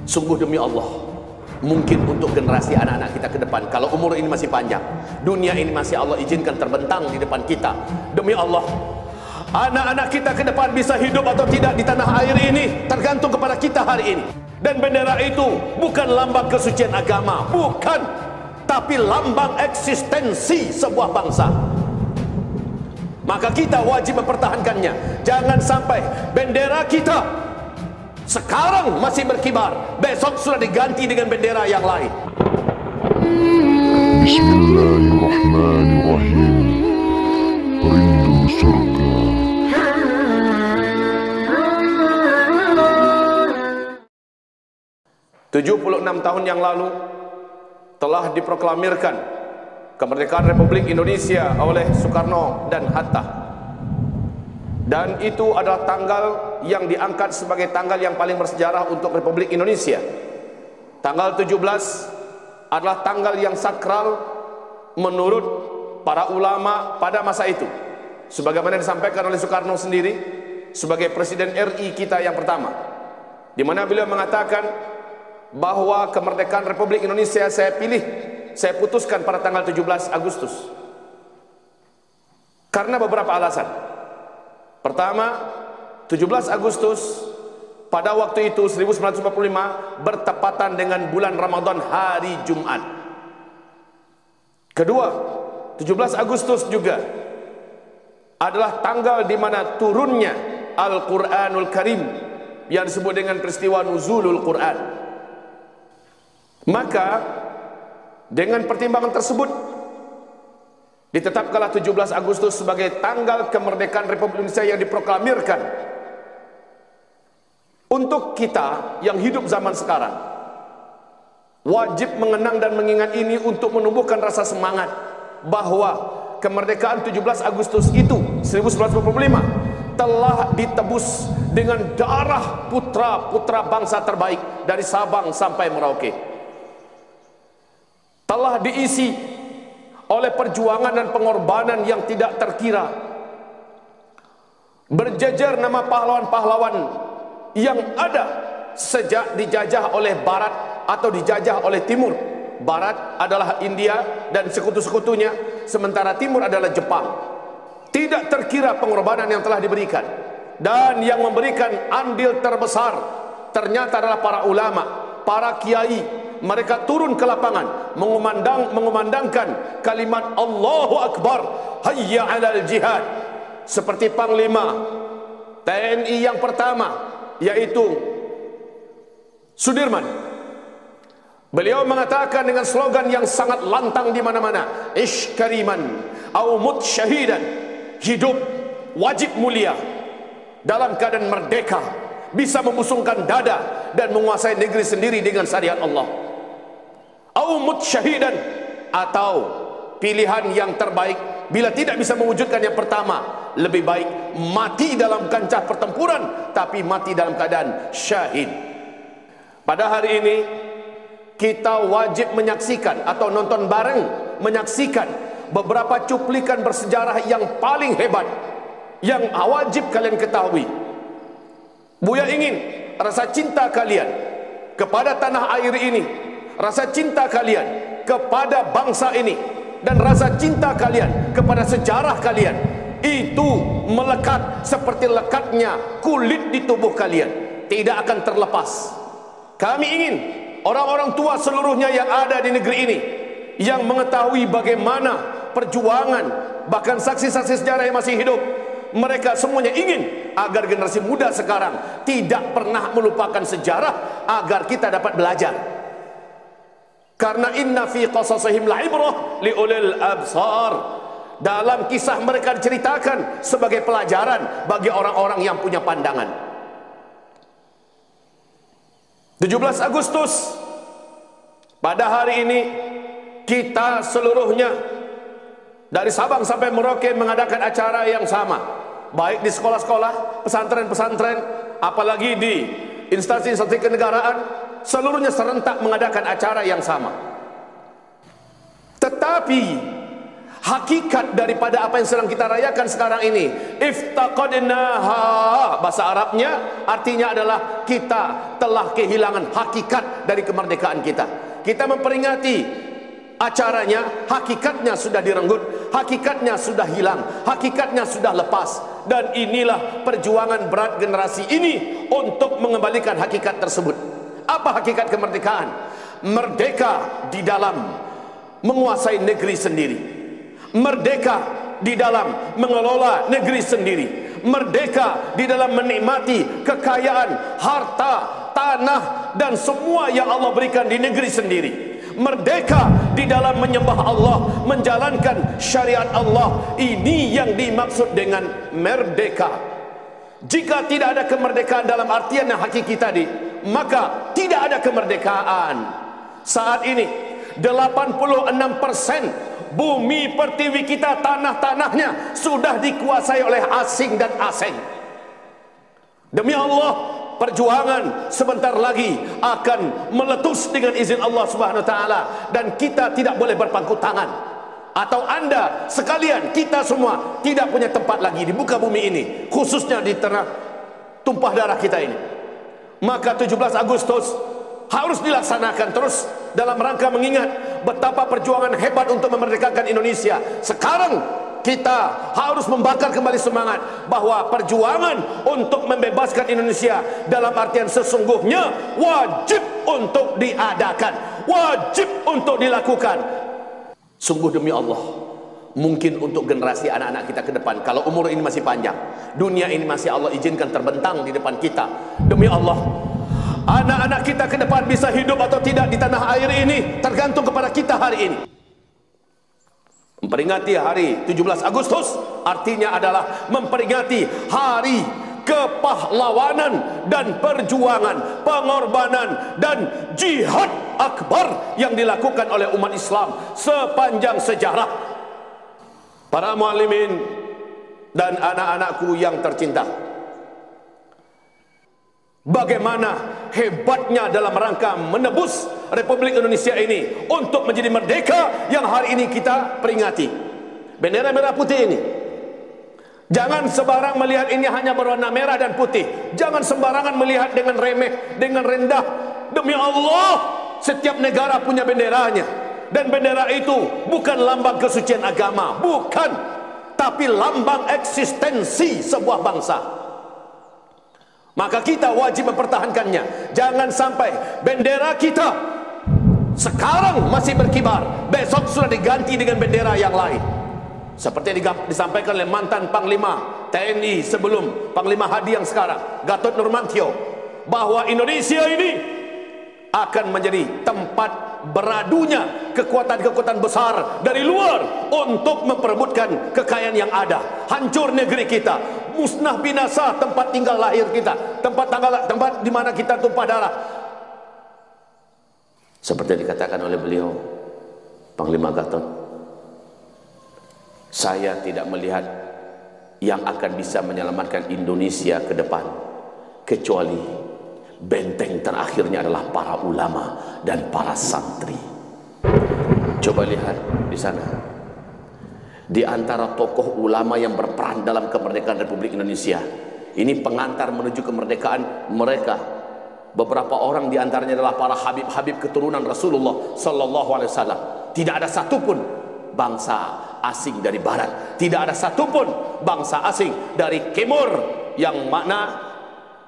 Sungguh demi Allah, mungkin untuk generasi anak-anak kita ke depan, kalau umur ini masih panjang, dunia ini masih Allah izinkan terbentang di depan kita, demi Allah, anak-anak kita ke depan bisa hidup atau tidak di tanah air ini tergantung kepada kita hari ini. Dan bendera itu bukan lambang kesucian agama, bukan, tapi lambang eksistensi sebuah bangsa. Maka kita wajib mempertahankannya. Jangan sampai bendera kita sekarang masih berkibar, besok sudah diganti dengan bendera yang lain. Bismillahirrahmanirrahim. Rindu surga. "76 tahun yang lalu telah diproklamirkan kemerdekaan Republik Indonesia oleh Soekarno dan Hatta. Dan itu adalah tanggal yang diangkat sebagai tanggal yang paling bersejarah untuk Republik Indonesia. Tanggal 17 adalah tanggal yang sakral menurut para ulama pada masa itu. Sebagaimana disampaikan oleh Soekarno sendiri sebagai Presiden RI kita yang pertama, di mana beliau mengatakan bahwa kemerdekaan Republik Indonesia saya putuskan pada tanggal 17 Agustus. Karena beberapa alasan. Pertama, 17 Agustus pada waktu itu 1945 bertepatan dengan bulan Ramadan, hari Jumat. Kedua, 17 Agustus juga adalah tanggal di mana turunnya Al-Quranul Karim yang disebut dengan peristiwa Nuzulul Quran. Maka dengan pertimbangan tersebut ditetapkanlah 17 Agustus sebagai tanggal kemerdekaan Republik Indonesia yang diproklamirkan. Untuk kita yang hidup zaman sekarang, wajib mengenang dan mengingat ini untuk menumbuhkan rasa semangat bahwa kemerdekaan 17 Agustus itu 1945 telah ditebus dengan darah putra-putra bangsa terbaik dari Sabang sampai Merauke. Telah diisi oleh perjuangan dan pengorbanan yang tidak terkira. Berjejer nama pahlawan-pahlawan yang ada sejak dijajah oleh Barat atau dijajah oleh Timur. Barat adalah India dan sekutu-sekutunya, sementara Timur adalah Jepang. Tidak terkira pengorbanan yang telah diberikan. Dan yang memberikan andil terbesar ternyata adalah para ulama, para kiai. Mereka turun ke lapangan mengumandangkan kalimat Allahu Akbar, hayya 'alal jihad. Seperti Panglima TNI yang pertama, yaitu Sudirman. Beliau mengatakan dengan slogan yang sangat lantang di mana-mana, "Ish kariman au mut syahidan." Hidup wajib mulia dalam keadaan merdeka, bisa membusungkan dada dan menguasai negeri sendiri dengan syariat Allah. Au mut syahidan, atau pilihan yang terbaik bila tidak bisa mewujudkan yang pertama, lebih baik mati dalam kancah pertempuran tapi mati dalam keadaan syahid. Pada hari ini kita wajib menyaksikan atau nonton bareng menyaksikan beberapa cuplikan bersejarah yang paling hebat yang wajib kalian ketahui. Buya ingin rasa cinta kalian kepada tanah air ini, rasa cinta kalian kepada bangsa ini, dan rasa cinta kalian kepada sejarah kalian itu melekat seperti lekatnya kulit di tubuh kalian, tidak akan terlepas. Kami ingin orang-orang tua seluruhnya yang ada di negeri ini, yang mengetahui bagaimana perjuangan bahkan saksi-saksi sejarah yang masih hidup, mereka semuanya ingin agar generasi muda sekarang tidak pernah melupakan sejarah, agar kita dapat belajar. Karena inna fi qasasihim la'ibrah liulil absar. Dalam kisah mereka diceritakan sebagai pelajaran bagi orang-orang yang punya pandangan. 17 Agustus pada hari ini kita seluruhnya dari Sabang sampai Merauke mengadakan acara yang sama, baik di sekolah-sekolah, pesantren-pesantren, apalagi di instansi-instansi kenegaraan, seluruhnya serentak mengadakan acara yang sama. Tetapi Hakikat daripada apa yang sedang kita rayakan sekarang ini, iftaqadnaha, bahasa Arabnya artinya adalah kita telah kehilangan hakikat dari kemerdekaan kita. Kita memperingati acaranya, hakikatnya sudah direnggut, hakikatnya sudah hilang, hakikatnya sudah lepas. Dan inilah perjuangan berat generasi ini untuk mengembalikan hakikat tersebut. Apa hakikat kemerdekaan? Merdeka di dalam menguasai negeri sendiri, merdeka di dalam mengelola negeri sendiri, merdeka di dalam menikmati kekayaan harta, tanah dan semua yang Allah berikan di negeri sendiri, merdeka di dalam menyembah Allah, menjalankan syariat Allah. Ini yang dimaksud dengan merdeka. Jika tidak ada kemerdekaan dalam artian yang hakiki tadi, maka tidak ada kemerdekaan. Saat ini 86% bumi pertiwi kita, tanah-tanahnya sudah dikuasai oleh asing dan asing. Demi Allah, perjuangan sebentar lagi akan meletus dengan izin Allah Subhanahu wa taala, dan kita tidak boleh berpangku tangan. Atau Anda sekalian, kita semua tidak punya tempat lagi di muka bumi ini, khususnya di tengah tumpah darah kita ini. Maka 17 Agustus harus dilaksanakan terus dalam rangka mengingat betapa perjuangan hebat untuk memerdekakan Indonesia. Sekarang kita harus membakar kembali semangat bahwa perjuangan untuk membebaskan Indonesia dalam artian sesungguhnya wajib untuk diadakan, wajib untuk dilakukan. Sungguh demi Allah, mungkin untuk generasi anak-anak kita ke depan, kalau umur ini masih panjang, dunia ini masih Allah izinkan terbentang di depan kita, demi Allah, anak-anak kita ke depan bisa hidup atau tidak di tanah air ini tergantung kepada kita hari ini. Memperingati hari 17 Agustus artinya adalah memperingati hari kepahlawanan dan perjuangan, pengorbanan dan jihad akbar yang dilakukan oleh umat Islam sepanjang sejarah. Para muallimin dan anak-anakku yang tercinta, bagaimana hebatnya dalam rangka menebus Republik Indonesia ini untuk menjadi merdeka yang hari ini kita peringati. Bendera merah putih ini, jangan sembarang melihat ini hanya berwarna merah dan putih. Jangan sembarangan melihat dengan remeh, dengan rendah. Demi Allah, setiap negara punya benderanya, dan bendera itu bukan lambang kesucian agama, bukan, tapi lambang eksistensi sebuah bangsa. Maka kita wajib mempertahankannya. Jangan sampai bendera kita sekarang masih berkibar, besok sudah diganti dengan bendera yang lain. Seperti disampaikan oleh mantan Panglima TNI sebelum Panglima Hadi yang sekarang, Gatot Nurmantio, bahwa Indonesia ini akan menjadi tempat beradunya kekuatan-kekuatan besar dari luar untuk memperebutkan kekayaan yang ada. Hancur negeri kita, musnah binasa tempat tinggal lahir kita, tempat di mana kita tumpah darah. Seperti dikatakan oleh beliau, Panglima Gatot, saya tidak melihat yang akan bisa menyelamatkan Indonesia ke depan kecuali benteng terakhirnya adalah para ulama dan para santri. Coba lihat di sana, di antara tokoh ulama yang berperan dalam kemerdekaan Republik Indonesia, ini pengantar menuju kemerdekaan mereka. Beberapa orang di antaranya adalah para habib-habib keturunan Rasulullah sallallahu alaihi wasallam. Tidak ada satupun bangsa asing dari barat, tidak ada satupun bangsa asing dari timur, yang mana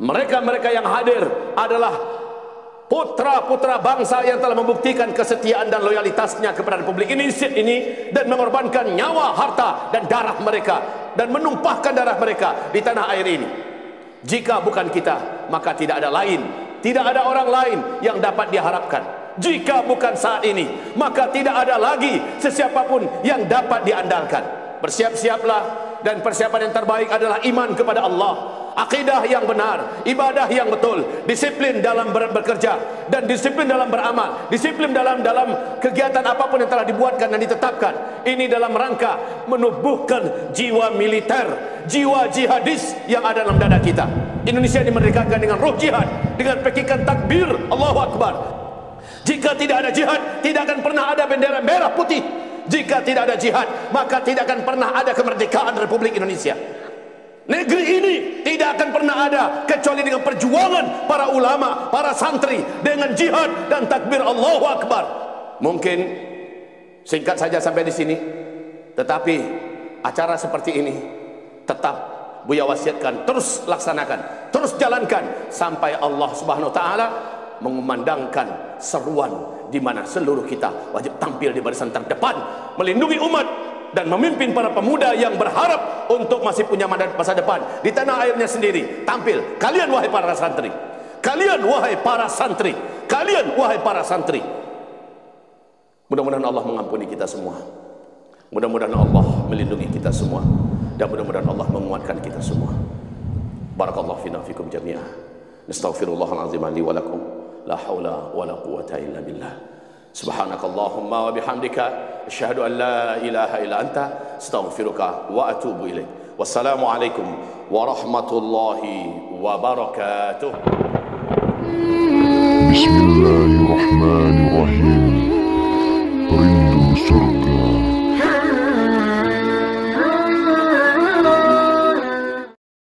mereka-mereka yang hadir adalah putra-putra bangsa yang telah membuktikan kesetiaan dan loyalitasnya kepada Republik Indonesia ini dan mengorbankan nyawa, harta dan darah mereka dan menumpahkan darah mereka di tanah air ini. Jika bukan kita, maka tidak ada lain, tidak ada orang lain yang dapat diharapkan. Jika bukan saat ini, maka tidak ada lagi sesiapapun yang dapat diandalkan. Bersiap-siaplah, dan persiapan yang terbaik adalah iman kepada Allah, akidah yang benar, ibadah yang betul, disiplin dalam bekerja dan disiplin dalam beramal, disiplin dalam kegiatan apapun yang telah dibuatkan dan ditetapkan. Ini dalam rangka menubuhkan jiwa militer, jiwa jihadis yang ada dalam dada kita. Indonesia dimerdekakan dengan roh jihad, dengan pekikan takbir Allahu Akbar. Jika tidak ada jihad, tidak akan pernah ada bendera merah putih. Jika tidak ada jihad, maka tidak akan pernah ada kemerdekaan Republik Indonesia. Negeri ini tidak akan pernah ada kecuali dengan perjuangan para ulama, para santri, dengan jihad dan takbir Allahu Akbar. Mungkin singkat saja sampai di sini, tetapi acara seperti ini tetap Buya wasiatkan, terus laksanakan, terus jalankan sampai Allah Subhanahu wa taala mengumandangkan seruan di mana seluruh kita wajib tampil di barisan terdepan, melindungi umat dan memimpin para pemuda yang berharap untuk masih punya masa depan di tanah airnya sendiri. Tampil kalian wahai para santri, kalian wahai para santri, kalian wahai para santri. Mudah-mudahan Allah mengampuni kita semua, mudah-mudahan Allah melindungi kita semua, dan mudah-mudahan Allah menguatkan kita semua. Barakallahu fina fikum jami'ah. Nastaghfirullahal azim li wa lakum. La haula wa la quwwata illa billah. Subhanakallahumma wa bihamdika asyhadu an la ilaha illa anta astaghfiruka wa atubu ilaik. Wassalamu alaikum warahmatullahi wabarakatuh. Bismillahirrahmanirrahim. Rindu surga.